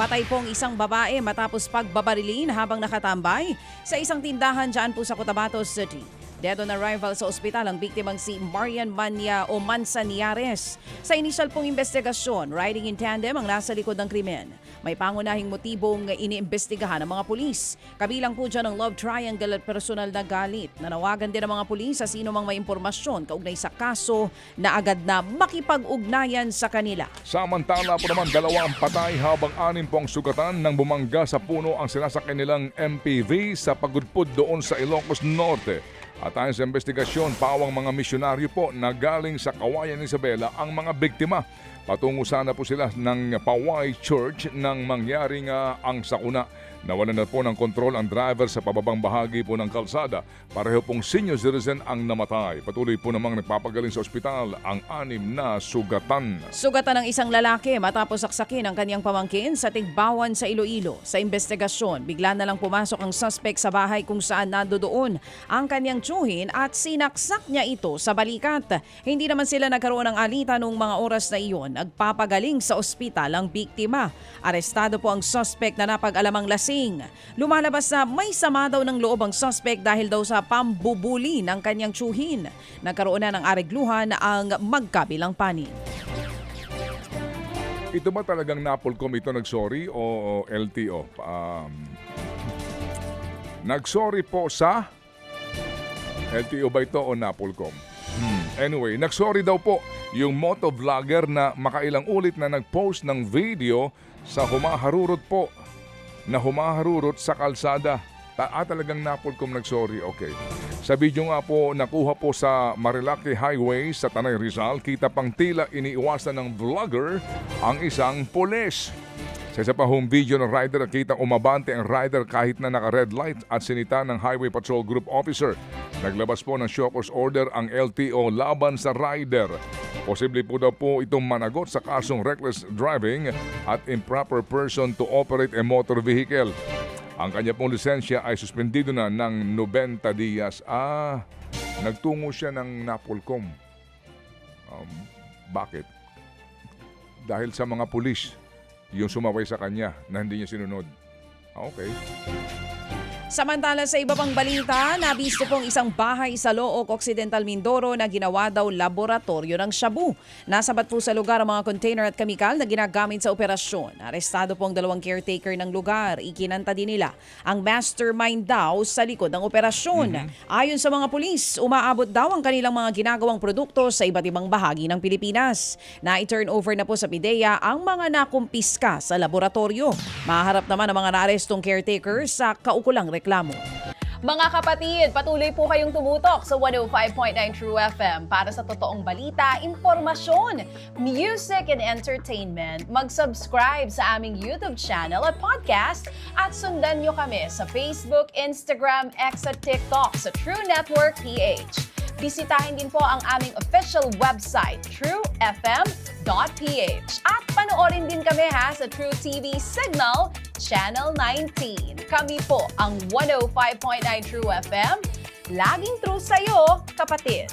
Patay pong isang babae matapos pagbabarilin habang nakatambay sa isang tindahan dyan po sa Cotabato City. Dead on arrival sa ospital ang biktimang si Marian Manzaniares. Sa inisyal pong investigasyon, riding in tandem ang nasa likod ng krimen. May pangunahing motibong iniimbestigahan ng mga pulis. Kabilang po dyan ang love triangle at personal na galit. Nanawagan din ang mga pulis sa sino mang may impormasyon kaugnay sa kaso na agad na makipag-ugnayan sa kanila. Samantala po naman 2 ang patay habang 6 po ang sugatan nang bumangga sa puno ang sinasakyan nilang MPV sa pagudpod doon sa Ilocos Norte. At ayon sa investigasyon, pawang mga misyonaryo po na galing sa Kawayan Isabela ang mga biktima. Patungo sana po sila ng Paway Church nang mangyaring ang sakuna. Nawalan na po ng kontrol ang driver sa pababang bahagi po ng kalsada. Pareho pong senior citizen ang namatay. Patuloy po namang nagpapagaling sa ospital ang 6 na sugatan. Sugatan ng isang lalaki matapos saksakin ang kanyang pamangkin sa Tigbawan sa Iloilo. Sa investigasyon, bigla na lang pumasok ang suspect sa bahay kung saan nandoon ang kanyang tiyuhin at sinaksak niya ito sa balikat. Hindi naman sila nagkaroon ng alitan noong mga oras na iyon. Nagpapagaling sa ospital ang biktima. Arestado po ang suspect na napag-alamang lasing. Lumalabas na may sama daw ng loob ang suspect dahil daw sa pambubuli ng kanyang tiyuhin. Nagkaroon na ng aregluhan ang magkabilang panig. Ito ba talagang Napolcom ito nagsorry o LTO? Nagsorry po sa LTO ba ito o Napolcom? Anyway, nagsorry daw po yung motovlogger na makailang ulit na nagpost ng video sa humaharurot sa kalsada. Talagang Napolcom nagsorry, okay. Sa video nga po, nakuha po sa Marilaki Highway sa Tanay Rizal, kita pang tila iniiwasan ng vlogger ang isang pulis. Sa isa pa home video ng rider, nakita umabante ang rider kahit na naka-red light at sinita ng Highway Patrol Group Officer. Naglabas po ng show cause order ang LTO laban sa rider. Posible po daw po itong managot sa kasong reckless driving at improper person to operate a motor vehicle. Ang kanya pong lisensya ay suspendido na ng 90 dias. Nagtungo siya ng Napolcom. Bakit? Dahil sa mga pulis yung sumaway sa kanya na hindi niya sinunod. Okay. Samantala sa iba pang balita, nabisto pong isang bahay sa Looc, Occidental Mindoro na ginawa daw laboratorio ng shabu. Nasabat po sa lugar ang mga container at kemikal na ginagamit sa operasyon. Arestado pong 2 caretaker ng lugar. Ikinanta din nila ang mastermind daw sa likod ng operasyon. Ayon sa mga pulis, umaabot daw ang kanilang mga ginagawang produkto sa iba't ibang bahagi ng Pilipinas. Na-turn over na po sa PIDEA ang mga nakumpiska sa laboratorio. Maharap naman ang mga naarestong caretakers sa kaukulang reklamo. Mga kapatid, patuloy po kayong tumutok sa 105.9 True FM para sa totoong balita, impormasyon, music and entertainment. Mag-subscribe sa aming YouTube channel at podcast at sundan nyo kami sa Facebook, Instagram, X at TikTok sa True Network PH. Bisitahin din po ang aming official website, truefm.ph. At panoorin din kami sa True TV Signal, Channel 19. Kami po ang 105.9 True FM. Laging true sa'yo, kapatid.